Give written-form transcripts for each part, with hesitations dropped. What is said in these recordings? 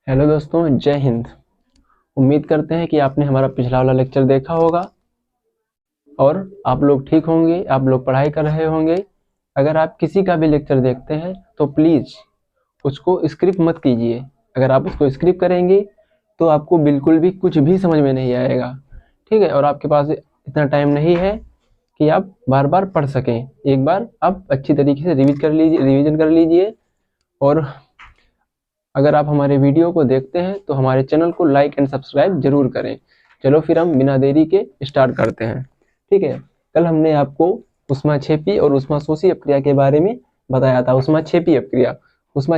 Hello दोस्तों, जय हिंद। उम्मीद करते हैं कि आपने हमारा पिछला वाला लेक्चर देखा होगा और आप लोग ठीक होंगे, आप लोग पढ़ाई कर रहे होंगे। अगर आप किसी का भी लेक्चर देखते हैं तो प्लीज़ उसको स्किप मत कीजिए। अगर आप उसको स्किप करेंगे तो आपको बिल्कुल भी कुछ भी समझ में नहीं आएगा, ठीक है। और आपके पास इतना टाइम नहीं है कि आप बार बार पढ़ सकें। एक बार आप अच्छी तरीके से रिवीजन कर लीजिए। और अगर आप हमारे वीडियो को देखते हैं तो हमारे चैनल को लाइक एंड सब्सक्राइब जरूर करें। चलो फिर हम बिना देरी के स्टार्ट करते हैं, ठीक है। कल हमने आपको ऊष्माक्षेपी और ऊष्माशोषी अपक्रिया के बारे में बताया था। ऊष्माक्षेपी अपक्रिया उस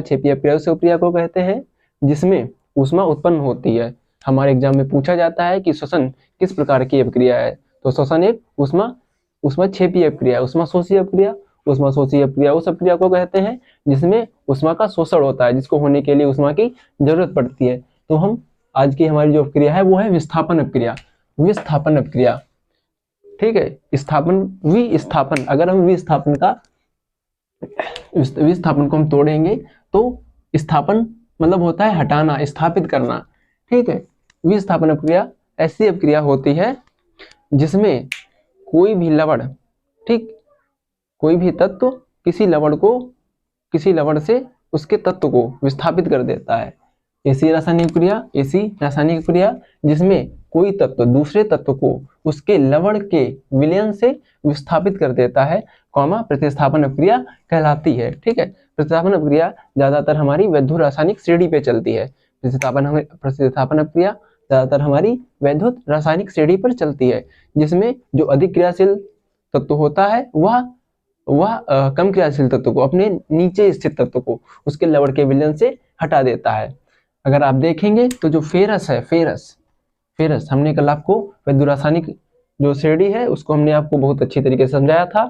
अपक्रिया को कहते हैं जिसमें ऊष्मा उत्पन्न होती है। हमारे एग्जाम में पूछा जाता है कि श्वसन किस प्रकार की अपक्रिया है, तो श्वसन एक ऊष्माक्षेपी अपक्रिया, ऊष्माशोषी अपक्रिया। ऊष्माशोषी अपक्रिया उस अपक्रिया को कहते हैं जिसमें ऊष्मा का शोषण होता है, जिसको होने के लिए ऊष्मा की जरूरत पड़ती है। तो हम आज की हमारी जो अपक्रिया है वो है विस्थापन अपक्रिया। विस्थापन अपक्रिया, ठीक है। विस्थापन, अगर हम विस्थापन को हम तोड़ेंगे तो स्थापन मतलब होता है हटाना, स्थापित करना, ठीक है। विस्थापन अपक्रिया ऐसी अपक्रिया होती है जिसमें कोई भी लवण, ठीक, कोई भी तत्व किसी लवण से उसके तत्व को विस्थापित कर देता है। ऐसी रासायनिक क्रिया जिसमें कोई तत्व दूसरे तत्व को उसके लवण के विलयन से विस्थापित कर देता है, प्रतिस्थापन अपक्रिया कहलाती है, ठीक है। प्रतिस्थापन अपक्रिया ज्यादातर हमारी वैद्युत रासायनिक श्रेणी पे चलती है। प्रतिस्थापन अपक्रिया ज्यादातर हमारी वैद्युत रासायनिक श्रेणी पर चलती है, जिसमें जो अधिक क्रियाशील तत्व होता है वह कम क्रियाशील तत्व को, अपने नीचे स्थित तत्व को उसके लवण के विलयन से हटा देता है। अगर आप देखेंगे तो जो फेरस है, फेरस हमने कल आपको वैद्युत रासायनिक जो श्रेणी है उसको हमने आपको बहुत अच्छी तरीके से समझाया था,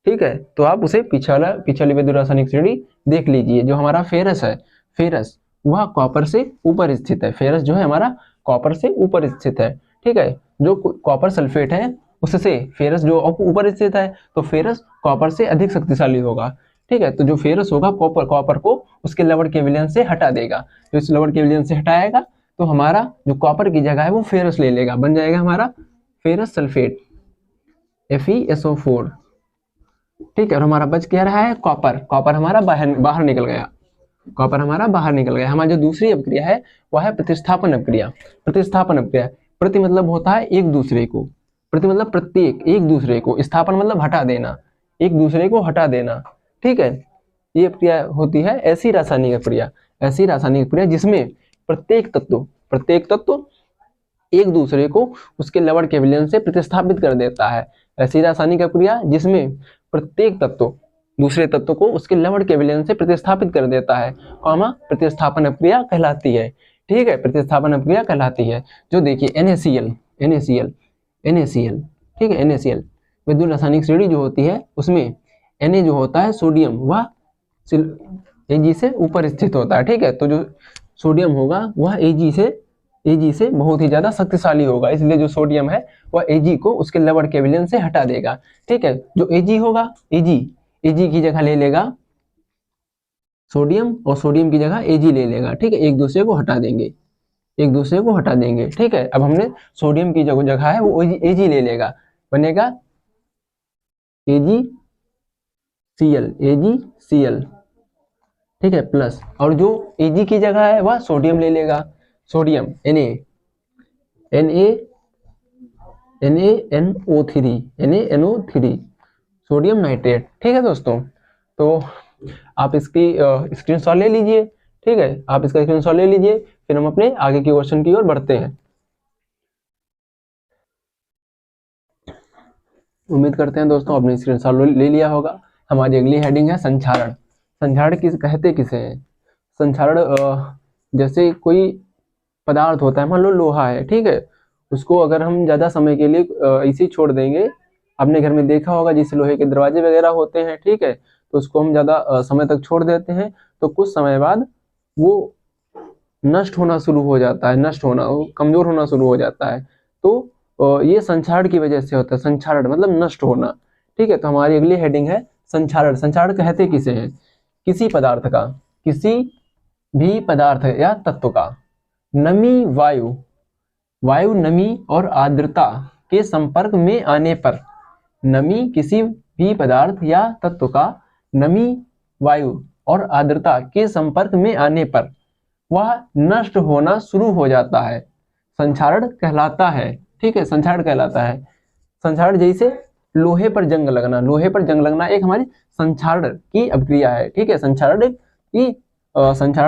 ठीक है। तो आप उसे पिछली वैद्युत रासायनिक श्रेणी देख लीजिए। जो हमारा फेरस है, फेरस वह कॉपर से ऊपर स्थित है। फेरस जो है हमारा कॉपर से ऊपर स्थित है, ठीक है। जो कॉपर सल्फेट है उससे फेरस जो ऊपर स्थित है, तो फेरस कॉपर से अधिक शक्तिशाली होगा, ठीक है। तो जो फेरस होगा कॉपर को उसके लवण के विलयन से हटा देगा। जो इस लवण के विलयन से हटाएगा तो हमारा जो कॉपर की जगह है वो फेरस ले लेगा, बन जाएगा हमारा फेरस सल्फेट, FeSO4, ठीक है। और हमारा बच क्या रहा है, कॉपर हमारा बाहर निकल गया। हमारा जो दूसरी अपक्रिया है वह है प्रतिस्थापन अपक्रिया। प्रति मतलब होता है एक दूसरे को, प्रति मतलब प्रत्येक, एक दूसरे को, स्थापन मतलब हटा देना, एक दूसरे को हटा देना, ठीक है। ये अपक्रिया होती है ऐसी रासायनिक अपक्रिया जिसमें प्रत्येक तत्व एक दूसरे को उसके लवण के विलयन से प्रतिस्थापित कर देता है। ऐसी रासायनिक अपक्रिया जिसमें प्रत्येक तत्व दूसरे तत्व को उसके लवण के विलयन से प्रतिस्थापित कर देता है, प्रतिस्थापन अपक्रिया कहलाती है, ठीक है। प्रतिस्थापन अपक्रिया कहलाती है। जो देखिए NaCl, ठीक है। NaCl विद्युत रासायनिक श्रेणी जो होती है उसमें Na जो होता है सोडियम, वह Ag से ऊपर स्थित होता है, ठीक है। तो जो सोडियम होगा वह Ag से बहुत ही ज्यादा शक्तिशाली होगा, इसलिए जो सोडियम है वह Ag को उसके लवण के विलयन से हटा देगा, ठीक है। जो Ag होगा, Ag की जगह ले लेगा सोडियम और सोडियम की जगह Ag ले लेगा, ठीक है। एक दूसरे को हटा देंगे, ठीक है। अब हमने सोडियम की जो जगह है वो Ag ले लेगा, बनेगा AgCl, ठीक है, प्लस। और जो Ag की जगह है वह सोडियम ले लेगा, सोडियम NaNO3 सोडियम नाइट्रेट, ठीक है दोस्तों। तो आप इसकी स्क्रीनशॉट ले लीजिए, ठीक है। आप इसका स्क्रीनशॉट ले लीजिए, फिर हम अपने आगे के क्वेश्चन की ओर बढ़ते हैं। उम्मीद करते हैं दोस्तों आपने स्क्रीनशॉट ले लिया होगा। हमारी अगली हेडिंग है संक्षारण। संक्षारण कहते किसे हैं? संक्षारण जैसे कोई पदार्थ होता है, मान लो लोहा है, ठीक है। उसको अगर हम ज्यादा समय के लिए इसी छोड़ देंगे, आपने घर में देखा होगा जिस लोहे के दरवाजे वगैरह होते हैं, ठीक है, तो उसको हम ज्यादा समय तक छोड़ देते हैं तो कुछ समय बाद वो नष्ट होना शुरू हो जाता है, कमजोर होना शुरू हो जाता है। तो ये संक्षारण की वजह से होता है। संक्षारण मतलब नष्ट होना, ठीक है। तो हमारी अगली हेडिंग है संक्षारण। संक्षारण कहते किसे हैं? किसी भी पदार्थ या तत्व का नमी वायु नमी और आर्द्रता के संपर्क में आने पर, नमी किसी भी पदार्थ या तत्व का नमी वायु और आर्द्रता के संपर्क में आने पर वह नष्ट होना शुरू हो जाता है, संक्षारण कहलाता है। ठीक है, संक्षारण कहलाता है। संक्षारण जैसे लोहे पर जंग लगना, लोहे पर जंग लगना एक हमारी संक्षारण की अभिक्रिया है। ठीक है, संक्षारण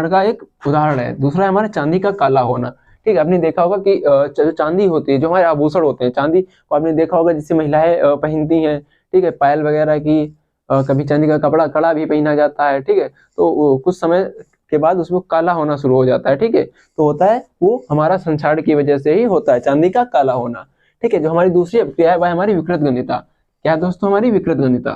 का एक उदाहरण है। दूसरा है हमारा चांदी का काला होना। ठीक है, आपने देखा होगा कि जो चांदी होती है, जो हमारे आभूषण होते हैं, चांदी को आपने देखा होगा जिससे महिलाएं पहनती हैं। ठीक है, पायल वगैरह की, कभी चांदी का कड़ा भी पहना जाता है। ठीक है, तो कुछ समय के बाद उसमें काला होना शुरू हो जाता है। ठीक है, तो होता है वो हमारा संक्षारण की वजह से ही होता है, चांदी का काला होना। ठीक है, जो हमारी दूसरी अभिक्रिया है वह हमारी विकृत गंधिता। क्या है दोस्तों, हमारी विकृत गंधिता।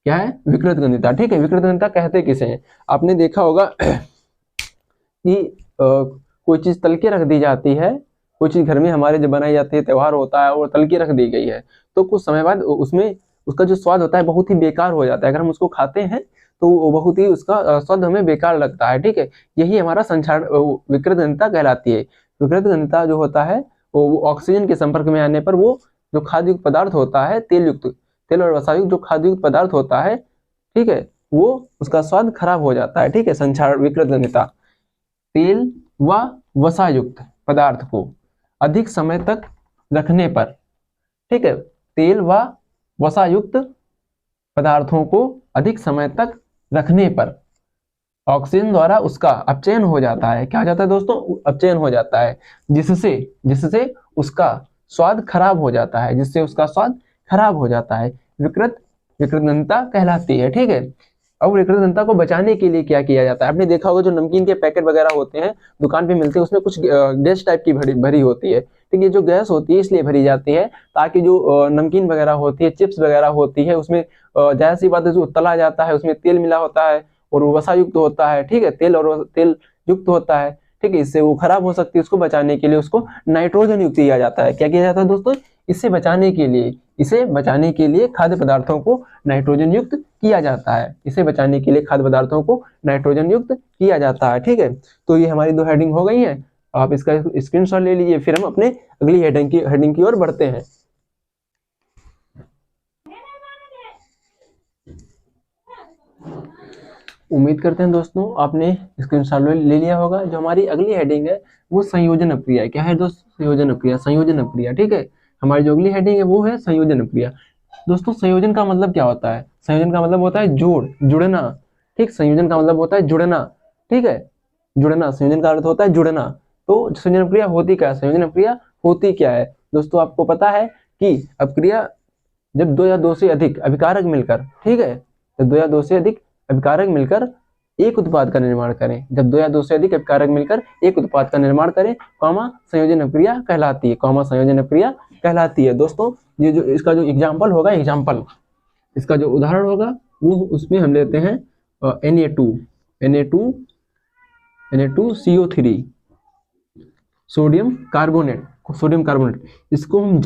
क्या है, विकृत गंधिता। ठीक है, विकृत गंधिता कहते किसे हैं, आपने देखा होगा कि कोई चीज तल के रख दी जाती है, कोई चीज घर में हमारे जब बनाई जाती है, त्योहार होता है और तल के रख दी गई है, तो कुछ समय बाद उसमें उसका जो स्वाद होता है बहुत ही बेकार हो जाता है। अगर हम उसको खाते हैं तो वो बहुत ही उसका स्वाद हमें बेकार लगता है। ठीक है, यही हमारा संक्षारण विकृत गंधिता कहलाती है। विकृत गंधिता जो होता है वो ऑक्सीजन के संपर्क में आने पर वो जो खाद्य युक्त पदार्थ होता है, तेल और वसा युक्त जो खाद्य युक्त पदार्थ होता है, ठीक है, वो उसका स्वाद खराब हो जाता है। ठीक है, संक्षारण विकृत गंधिता। तेल व वसा युक्त पदार्थ को अधिक समय तक रखने पर, ठीक है, तेल व वसा युक्त पदार्थों को अधिक समय तक रखने पर ऑक्सीजन द्वारा उसका अपचयन हो जाता है। क्या हो जाता है दोस्तों, अपचयन हो जाता है, जिससे उसका स्वाद खराब हो जाता है, जिससे उसका स्वाद खराब हो जाता है। विकृत गंधिता कहलाती है। ठीक है, अब विकृत गंधिता को बचाने के लिए क्या किया जाता है, आपने देखा होगा जो नमकीन के पैकेट वगैरह होते हैं दुकान पे मिलते हैं, उसमें कुछ गैस टाइप की भरी होती है। ठीक है, जो गैस होती है इसलिए भरी जाती है ताकि जो नमकीन वगैरह होती है, चिप्स वगैरह होती है, उसमें जाहिर सी बात है जो तला जाता है उसमें तेल मिला होता है और वो वसा युक्त होता है। ठीक है, तेल युक्त होता है। ठीक है, इससे वो खराब हो सकती है। उसको बचाने के लिए उसको नाइट्रोजन युक्त किया जाता है। क्या किया जाता है दोस्तों, इसे बचाने के लिए खाद्य पदार्थों को नाइट्रोजन युक्त किया जाता है। इसे बचाने के लिए खाद्य पदार्थों को नाइट्रोजन युक्त किया जाता है। ठीक है, तो ये हमारी 2 हेडिंग हो गई है। आप इसका स्क्रीनशॉट ले लीजिए, फिर हम अपने अगली हेडिंग की ओर बढ़ते हैं। उम्मीद करते हैं दोस्तों आपने स्क्रीनशॉट ले लिया होगा। जो हमारी अगली हेडिंग है वो संयोजन अपक्रिया। क्या है दोस्तों, संयोजन अपक्रिया। ठीक है, हमारी जो अगली हेडिंग है वो है संयोजन अपक्रिया। दोस्तों संयोजन का मतलब क्या होता है, संयोजन का मतलब होता है जुड़ना। ठीक, संयोजन का मतलब होता है जुड़ना। ठीक है, जुड़ना, संयोजन का अर्थ होता है जुड़ना। तो संयोजन अपक्रिया होती क्या है, संयोजन अपक्रिया होती क्या है दोस्तों, आपको पता है कि अपक्रिया जब 2 या 2 से अधिक अभिकारक मिलकर, ठीक है, जब 2 या 2 से अधिक अभिकारक मिलकर एक उत्पाद का निर्माण करें, जब 2 या 2 से अधिक अभिकारक मिलकर एक उत्पाद का निर्माण करें, संयोजन अपक्रिया कहलाती है। संयोजन अपक्रिया कहलाती है। दोस्तों ये जो इसका जो एग्जाम्पल इसका जो उदाहरण होगा वो उसमें हम लेते हैं Na2CO3 सोडियम कार्बोनेट। इसको हम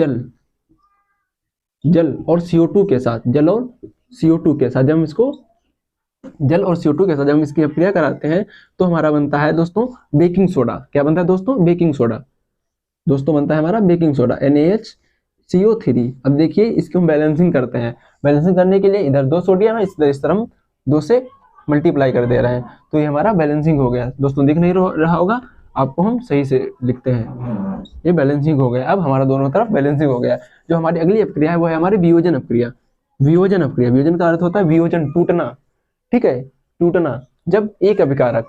जल और CO2 के साथ जब हम इसको जल और CO2 के साथ जब हम इसकी अपक्रिया कराते हैं तो हमारा बनता है दोस्तों बेकिंग सोडा। क्या बनता है दोस्तों, बेकिंग सोडा। दोस्तों बनता है हमारा बेकिंग सोडा NaHCO3। अब देखिए इसकी हम बैलेंसिंग करते हैं। बैलेंसिंग करने के लिए इधर 2 सोडियम है, इस तरह हम 2 से मल्टीप्लाई कर दे रहे हैं, तो ये हमारा बैलेंसिंग हो गया। दोस्तों दिख नहीं रहा होगा आपको, हम सही से लिखते हैं, ये बैलेंसिंग हो गया। अब हमारा दोनों तरफ बैलेंसिंग हो गया। जो हमारी अगली अपक्रिया है वो है हमारी वियोजन अपक्रिया। वियोजन का अर्थ होता है वियोजन, टूटना। ठीक है, टूटना। जब एक अभिकारक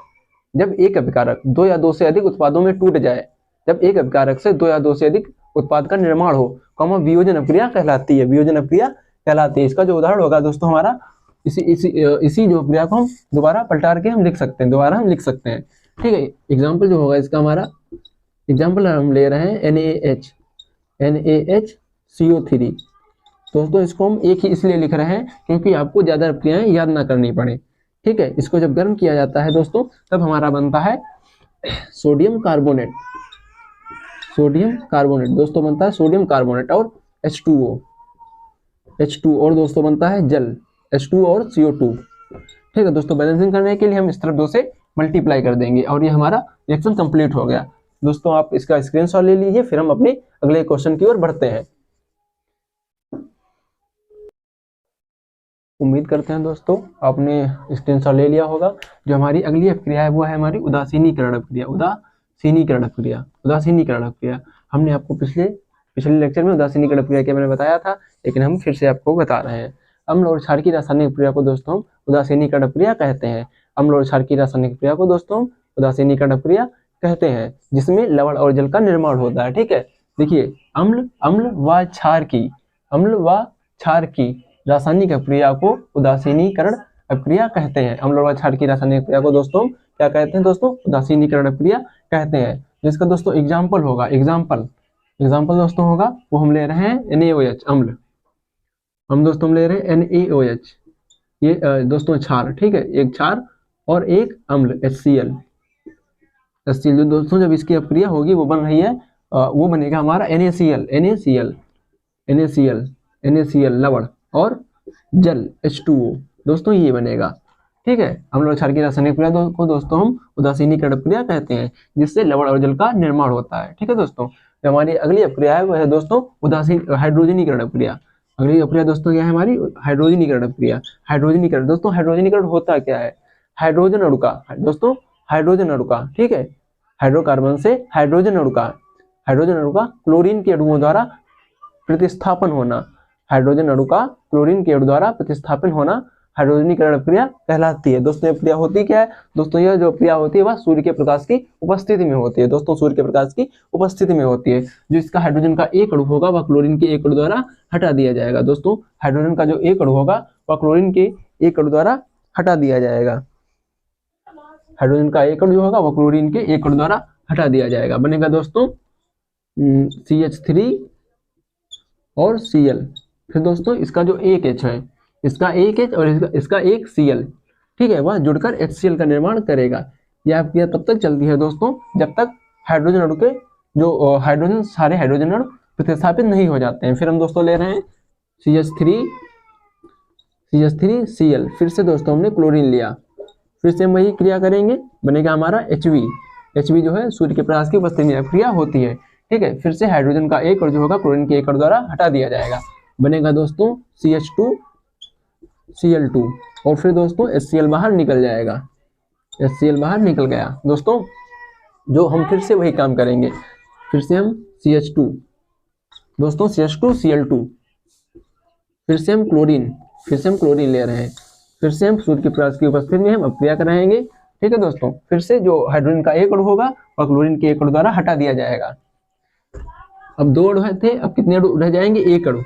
2 या 2 से अधिक उत्पादों में टूट जाए, जब एक अभिकारक से 2 या 2 से अधिक उत्पाद का निर्माण हो, वियोजन अपक्रिया कहलाती है। इसका जो उदाहरण होगा दोस्तों हमारा इसी जो अपक्रिया को हम दोबारा पलटा के हम लिख सकते हैं। ठीक है, एग्जाम्पल जो होगा इसका हमारा एग्जाम्पल हम ले रहे हैं NaHCO3। दोस्तों इसको हम एक ही इसलिए लिख रहे हैं क्योंकि आपको ज्यादा अपक्रियाएं याद ना करनी पड़े। ठीक है, इसको जब गर्म किया जाता है दोस्तों तब हमारा बनता है सोडियम कार्बोनेट। दोस्तों बनता है सोडियम कार्बोनेट और H2O और दोस्तों बनता है जल, H2 और CO2। ठीक है दोस्तों, बैलेंसिंग करने के लिए हम इस तरफ 2 से मल्टीप्लाई कर देंगे और ये हमारा रिएक्शन कंप्लीट हो गया। दोस्तों आप इसका स्क्रीनशॉट ले लीजिए, फिर हम अपने अगले क्वेश्चन की ओर बढ़ते हैं। उम्मीद करते हैं दोस्तों आपने स्क्रीनशॉट ले लिया होगा। जो हमारी अगली अपक्रिया है वो है हमारी उदासीनीकरण अपक्रिया। उदासीनीकरण अपक्रिया, उदासीनीकरण अपक्रिया हमने आपको पिछले लेक्चर में उदासीनीकरण अपक्रिया के बारे में बताया था, लेकिन हम फिर से आपको बता रहे हैं। अम्ल और क्षार की रासायनिक अपक्रिया को दोस्तों हम उदासीनीकरण अपक्रिया कहते हैं। अम्ल और क्षार की रासायनिक अपक्रिया को दोस्तों हम उदासीनीकरण अपक्रिया कहते हैं, जिसमें लवण और जल का निर्माण होता है। ठीक है, देखिए अम्ल व क्षार की रासायनिक अपक्रिया को उदासीनीकरण अपक्रिया कहते हैं। अम्ल और क्षार की रासायनिक अपक्रिया को दोस्तों क्या कहते हैं दोस्तों? उदासीनीकरण अपक्रिया कहते हैं। जिसका दोस्तों एग्जाम्पल होगा, एग्जाम्पल दोस्तों होगा वो हम ले रहे हैं NaOH अम्ल, हम दोस्तों हम ले रहे हैं NaOH, ये दोस्तों क्षार, ठीक है, एक क्षार और एक अम्ल HCl। जो दोस्तों जब इसकी अपक्रिया होगी वो बन रही है, वो बनेगा हमारा NaCl लवण और जल H2O दोस्तों ये बनेगा। ठीक है, अम्ल और क्षार की रासायनिक अपक्रिया को दोस्तों हम उदासीनीकरण अपक्रिया कहते हैं, जिससे लवण और जल का निर्माण होता है। ठीक है दोस्तों, जो हमारी अगली अपक्रिया है वह है दोस्तों हाइड्रोजनीकरण अपक्रिया। अगली अपक्रिया दोस्तों क्या है हमारी? हाइड्रोजनीकरण अपक्रिया। हाइड्रोजनीकरण दोस्तों, हाइड्रोजनीकरण होता क्या है? हाइड्रोजन अणु का दोस्तों, हाइड्रोजन अणु का, ठीक है, हाइड्रोकार्बन से हाइड्रोजन अणु का क्लोरीन के अणुओं द्वारा प्रतिस्थापन होना, हाइड्रोजन अणु का क्लोरीन के अणु द्वारा प्रतिस्थापन होना हाइड्रोजनीकरण अपक्रिया कहलाती है। दोस्तों अपक्रिया होती क्या है? दोस्तों यह जो अपक्रिया होती है वह सूर्य के प्रकाश की उपस्थिति में होती है। दोस्तों सूर्य के प्रकाश की उपस्थिति में होती है। जो इसका हाइड्रोजन का एक अणु होगा वह क्लोरीन के एक अणु द्वारा हटा दिया जाएगा। दोस्तों हाइड्रोजन का जो एक अणु होगा वह क्लोरीन के एक अणु द्वारा हटा दिया जाएगा। हाइड्रोजन का एक अणु जो होगा वह क्लोरीन के एक अणु द्वारा हटा दिया जाएगा। बनेगा दोस्तों CH3 और Cl। फिर दोस्तों इसका जो एक H है, इसका एक H और इसका एक Cl, ठीक है, वह जुड़कर HCl का निर्माण करेगा। यह अपक्रिया तब तक चलती है दोस्तों जब तक हाइड्रोजन अणु के जो सारे हाइड्रोजन अणु प्रतिस्थापित नहीं हो जाते हैं। फिर हम दोस्तों ले रहे हैं CH3 Cl। फिर से दोस्तों हमने क्लोरीन लिया, फिर से हम वही क्रिया करेंगे, बनेगा हमारा HV जो है सूर्य के प्रकाश की उपस्थिति में अपक्रिया होती है। ठीक है, फिर से हाइड्रोजन का एक अणु जो होगा क्लोरीन के एक अणु द्वारा हटा दिया जाएगा। बनेगा दोस्तों CH2Cl2 और फिर दोस्तों HCl बाहर निकल जाएगा। HCl बाहर निकल गया दोस्तों, जो हम फिर से वही काम करेंगे। फिर से हम CH2Cl2, फिर से हम क्लोरीन ले रहे हैं, फिर से हम सूर्य के प्रकाश की उपस्थिति में हम अपक्रिया कराएंगे। ठीक है दोस्तों, फिर से जो हाइड्रोजन का एक अणु होगा और क्लोरीन के एक अणु द्वारा हटा दिया जाएगा। अब दो अणु थे, अब कितने अणु रह जाएंगे? एक अणु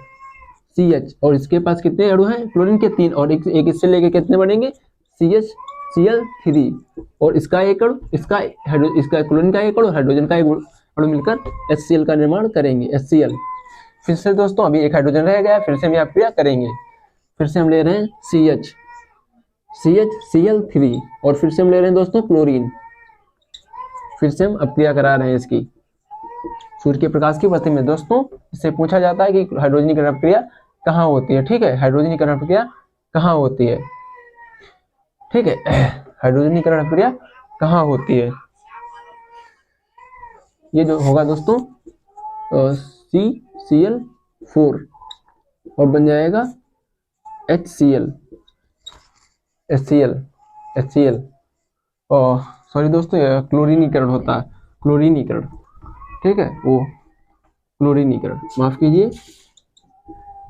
CH, और इसके पास कितने अणु हैं? क्लोरीन के 3, और एक इससे लेके कितने बनेंगे? CH Cl3, और इसका एक अणु, इसका क्लोरीन का एक अणु, हाइड्रोजन का एक अणु मिलकर HCl का निर्माण करेंगे, HCl। फिर से दोस्तों अभी एक हाइड्रोजन रह गया, फिर से हम यहाँ अपक्रिया करेंगे। फिर से हम ले रहे हैं CHCl3 और फिर से हम ले रहे हैं दोस्तों क्लोरीन। फिर से हम अपक्रिया करा रहे हैं इसकी सूर्य के प्रकाश की उपस्थिति में। दोस्तों इससे पूछा जाता है कि हाइड्रोजनीकरण अपक्रिया कहाँ होती है। ठीक है, हाइड्रोजनीकरण अपक्रिया कहाँ होती है? ठीक है, हाइड्रोजनीकरण अपक्रिया कहाँ होती है? ये जो होगा दोस्तों CCl4 और बन जाएगा HCl, और सॉरी दोस्तों क्लोरीनीकरण होता है, क्लोरीनीकरण, ठीक है, वो क्लोरीनीकरण, माफ कीजिए,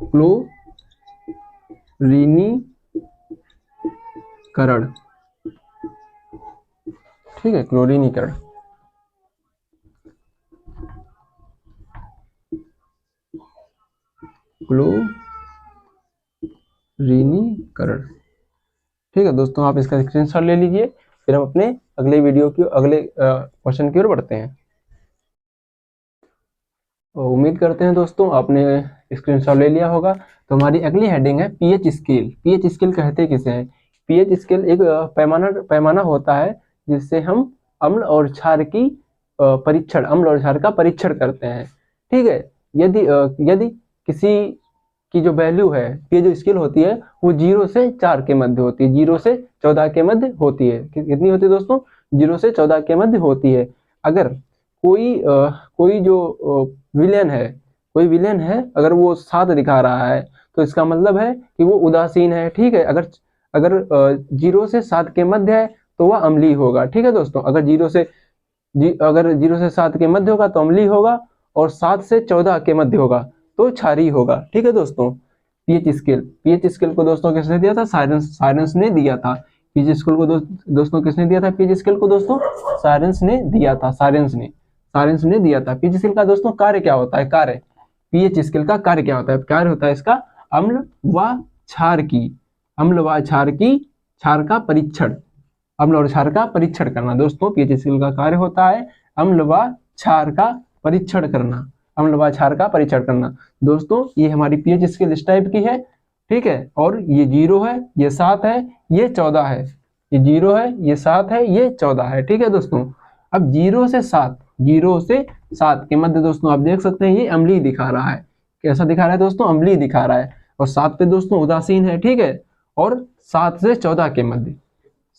क्लोरीनीकरण, ठीक है, क्लोरीनीकरण। क्लोरीनीकरण, ठीक है दोस्तों, आप इसका स्क्रीनशॉट ले लीजिए, फिर हम अपने अगले क्वेश्चन की ओर बढ़ते हैं। उम्मीद करते हैं दोस्तों आपने स्क्रीनशॉट ले लिया होगा। तो हमारी अगली हेडिंग है पीएच स्केल। पीएच स्केल कहते किसे हैं? पीएच स्केल एक पैमाना होता है जिससे हम अम्ल और क्षार का परीक्षण करते हैं। ठीक है, यदि किसी की जो वैल्यू है, ये जो स्केल होती है वो 0 से 4 के मध्य होती है, 0 से 14 के मध्य होती है। कितनी होती है दोस्तों? 0 से 14 के मध्य होती है। अगर कोई जो विलेन है, कोई विलेन है, अगर वो 7 दिखा रहा है तो इसका मतलब है कि वो उदासीन है। ठीक है, अगर अगर 0 से 7 के मध्य है तो वह अम्लीय होगा। ठीक है दोस्तों, अगर 0 से 7 के मध्य होगा तो अम्लीय होगा, और 7 से 14 के मध्य होगा तो क्षारीय होगा। ठीक है दोस्तों, पीएच स्केल को दोस्तों किसने दिया था? साइरेंस ने दिया था। पीएच स्केल को दोस्तों किसने दिया था? पीएच स्केल को दोस्तों साइरेंस ने दिया था। साइरेंस ने दिया था। पीएच स्केल का दोस्तों कार्य क्या होता है? कार्य, पीएच स्केल का कार्य क्या होता है? कार्य होता है इसका अम्ल व क्षार की क्षार का परीक्षण, अम्ल और क्षार का परीक्षण करना। दोस्तों पीएच स्केल का कार्य होता है अम्ल व क्षार का परीक्षण करना, अम्ल व क्षार का परीक्षण करना। दोस्तों ये हमारी पीएच स्केल इस टाइप की है। ठीक है, और ये 0 है, ये 7 है, ये 14 है। ये 0 है, ये 7 है, ये 14 है। ठीक है दोस्तों, अब 0 से 7 के मध्य दोस्तों आप देख सकते हैं ये अम्लीय दिखा रहा है। कैसा दिखा रहा है दोस्तों? अम्लीय दिखा रहा है। और 7 पे दोस्तों उदासीन है। ठीक है, और 7 से 14 के मध्य,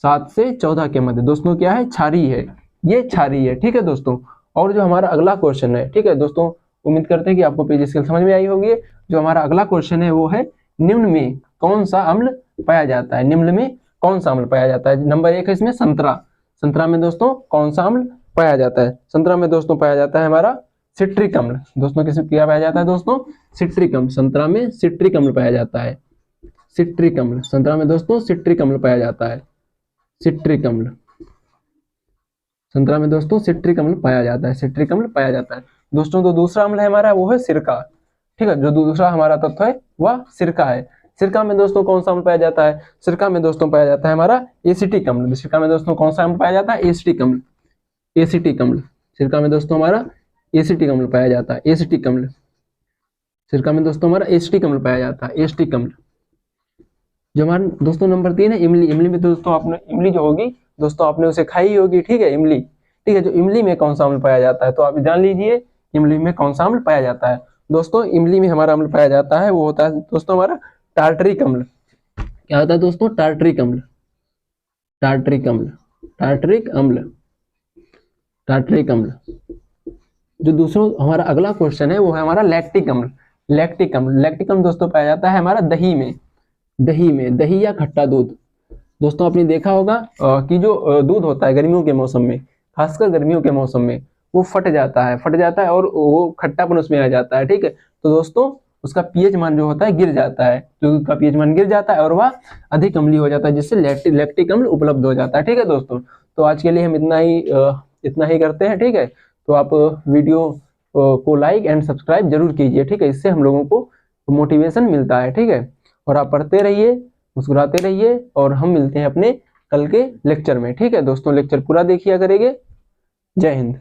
7 से 14 के मध्य दोस्तों क्या है? क्षारीय है, ये क्षारीय है। ठीक है दोस्तों, और जो हमारा अगला क्वेश्चन है, ठीक है दोस्तों, उम्मीद करते हैं कि आपको पीएच स्केल समझ में आई होगी। जो हमारा अगला क्वेश्चन है वो है निम्न में कौन सा अम्ल पाया जाता है? निम्न में कौन सा अम्ल पाया जाता है? नंबर 1 है इसमें संतरा में दोस्तों कौन सा अम्ल पाया जाता है? संतरा में दोस्तों पाया जाता है हमारा सिट्रिक अम्ल। दोस्तों किस क्या पाया जाता है दोस्तों? सिट्रिक अम्ल। संतरा में सिट्रिक अम्ल पाया जाता है। सिट्रिक अम्ल, संतरा में दोस्तों सिट्रिक अम्ल पाया जाता है। सिट्रिक अम्ल, संतरा में दोस्तों सिट्रिक अम्ल पाया जाता है। सिट्रिक अम्ल पाया जाता है दोस्तों। तो दूसरा अम्ल है हमारा वो है सिरका। ठीक है, जो दूसरा हमारा तत्व है वह सिरका है। सिरका में दोस्तों कौन सा अम्ल पाया जाता है? सिरका में दोस्तों पाया जाता है हमारा एसिटिक अम्ल। सिरका में दोस्तों कौन सा अम्ल पाया जाता है? एसिटिक अम्ल। एसिटिक अम्ल, सिरका में दोस्तों हमारा एसिटिक अम्ल पाया जाता है। एसिटिक अम्ल, सिरका में दोस्तों हमारा एसिटिक अम्ल पाया जाता है। एसिटिक अम्ल। जो हमारा दोस्तों नंबर 3 है इमली। इमली में दोस्तों आपने इमली जो होगी दोस्तों आपने उसे खाई होगी। ठीक है, इमली। ठीक है, जो इमली में कौन सा अम्ल पाया जाता है तो आप जान लीजिए इमली में कौन सा अम्ल पाया जाता है। दोस्तों इमली में हमारा अम्ल पाया जाता है वो होता है दोस्तों हमारा टार्टरिक अम्ल। क्या होता है दोस्तों? टार्टरिक अम्ल। टार्टरिक अम्ल, टार्टरिक अम्ल, टार्टरिक अम्ल। जो दूसरा हमारा अगला क्वेश्चन है वो है हमारा लैक्टिक अम्ल। लैक्टिक अम्ल, लैक्टिक अम्ल दोस्तों पाया जाता है हमारा दही में। दही या खट्टा दूध। दोस्तों आपने देखा होगा कि जो दूध होता है गर्मियों के मौसम में, खासकर गर्मियों के मौसम में वो फट जाता है और वो खट्टापन उसमें आ जाता है। ठीक है, तो दोस्तों उसका पीएच मान जो होता है गिर जाता है, दूध का पीएच मान गिर जाता है और वह अधिक अम्लीय हो जाता है, जिससे लैक्टिक अम्ल उपलब्ध हो जाता है। ठीक है दोस्तों, तो आज के लिए हम इतना ही करते हैं। ठीक है, तो आप वीडियो को लाइक एंड सब्सक्राइब जरूर कीजिए। ठीक है, इससे हम लोगों को मोटिवेशन मिलता है। ठीक है, और आप पढ़ते रहिए, मुस्कुराते रहिए, और हम मिलते हैं अपने कल के लेक्चर में। ठीक है दोस्तों, लेक्चर पूरा देखिए करेंगे। जय हिंद।